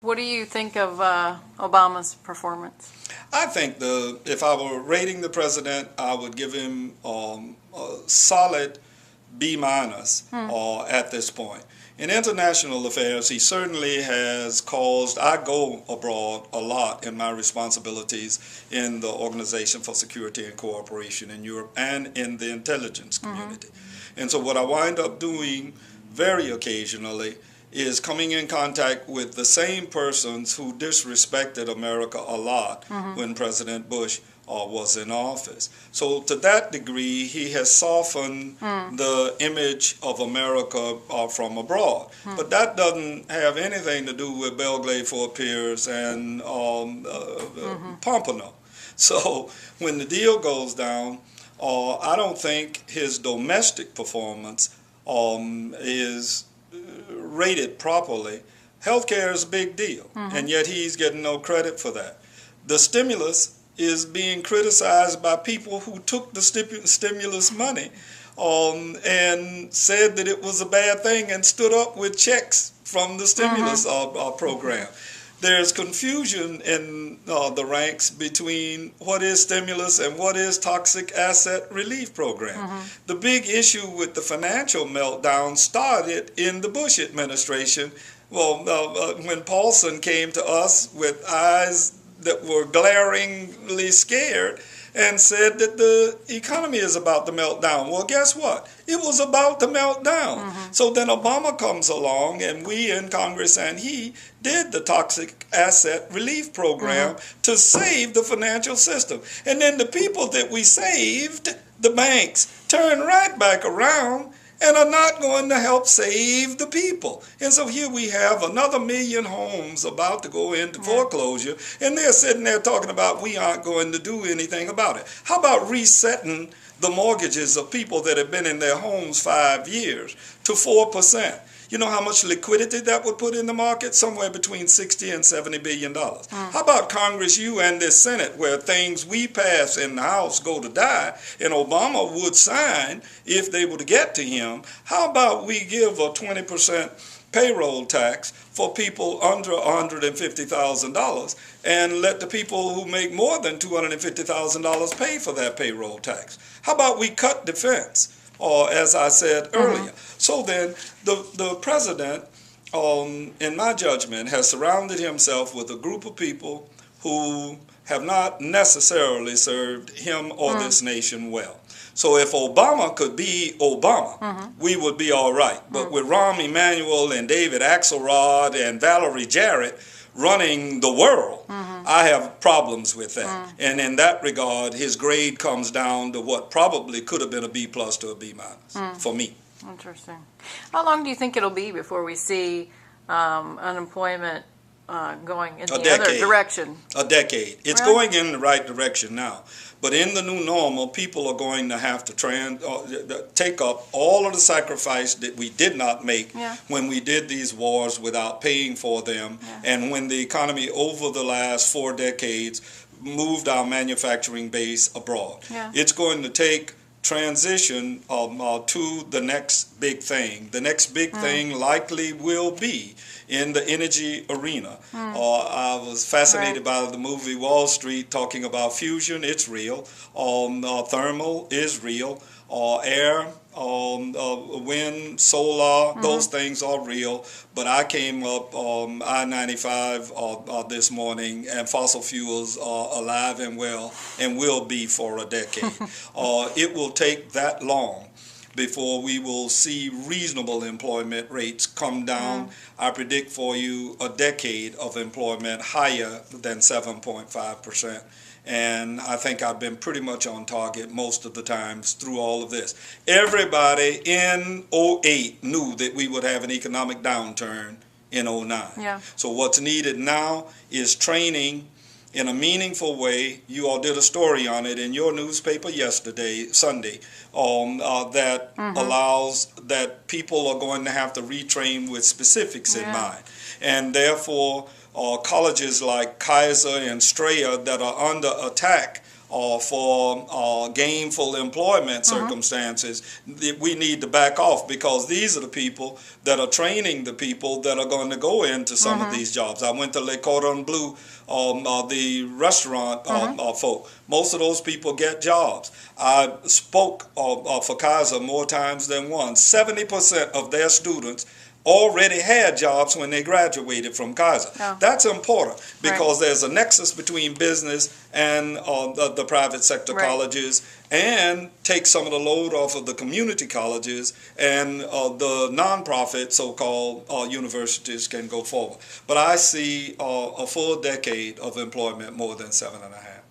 What do you think of Obama's performance? I think if I were rating the president, I would give him a solid B minus at this point. In international affairs, he certainly has caused. I go abroad a lot in my responsibilities in the Organization for Security and Cooperation in Europe and in the intelligence community. And so what I wind up doing very occasionally is coming in contact with the same persons who disrespected America a lot when President Bush was in office. So to that degree, he has softened the image of America from abroad. But that doesn't have anything to do with Belgrade, Fort Pierce, and Pompano. So when the deal goes down, I don't think his domestic performance is rated properly. Healthcare is a big deal, and yet he's getting no credit for that. The stimulus is being criticized by people who took the stimulus money and said that it was a bad thing and stood up with checks from the stimulus program. There's confusion in the ranks between what is stimulus and what is toxic asset relief program. The big issue with the financial meltdown started in the Bush administration. Well, when Paulson came to us with eyes that were glaringly scared and said that the economy is about to melt down. Well, guess what? It was about to melt down. So then Obama comes along, and we in Congress and he did the toxic asset relief program to save the financial system. And then the people that we saved, the banks, turned right back around and are not going to help save the people. And so here we have another million homes about to go into foreclosure, and they're sitting there talking about we aren't going to do anything about it. How about resetting the mortgages of people that have been in their homes 5 years to 4%? You know how much liquidity that would put in the market? Somewhere between 60 and 70 billion dollars. How about Congress, you and the Senate, where things we pass in the House go to die, and Obama would sign if they were to get to him? How about we give a 20% payroll tax for people under $150,000 and let the people who make more than $250,000 pay for that payroll tax? How about we cut defense? Or as I said earlier. So then the president, in my judgment, has surrounded himself with a group of people who have not necessarily served him or this nation well. So if Obama could be Obama, we would be all right. But with Rahm Emanuel and David Axelrod and Valerie Jarrett running the world, I have problems with that. And in that regard, his grade comes down to what probably could have been a B plus to a B minus for me. Interesting. How long do you think it'll be before we see unemployment going in the other direction? A decade. It's going in the right direction now. But in the new normal, people are going to have to take up all of the sacrifice that we did not make when we did these wars without paying for them, and when the economy over the last 4 decades moved our manufacturing base abroad. It's going to take transition to the next big thing. The next big thing likely will be in the energy arena. I was fascinated by the movie Wall Street talking about fusion. It's real. Thermal is real. Air, wind, solar, those things are real. But I came up I-95 this morning, and fossil fuels are alive and well and will be for a decade. It will take that long before we will see reasonable employment rates come down. I predict for you a decade of employment higher than 7.5%. And I think I've been pretty much on target most of the times through all of this. Everybody in '08 knew that we would have an economic downturn in '09. So what's needed now is training in a meaningful way. You all did a story on it in your newspaper Sunday, that allows that people are going to have to retrain with specifics in mind. And therefore, colleges like Kaiser and Strayer that are under attack for gainful employment circumstances, we need to back off, because these are the people that are training the people that are going to go into some of these jobs. I went to Le Cordon Bleu, the restaurant folk. Most of those people get jobs. I spoke for Kaiser more times than once. 70% of their students already had jobs when they graduated from Kaiser. Oh. That's important, because there's a nexus between business and the private sector colleges, and take some of the load off of the community colleges, and the nonprofit so-called universities can go forward. But I see a full decade of employment more than 7.5.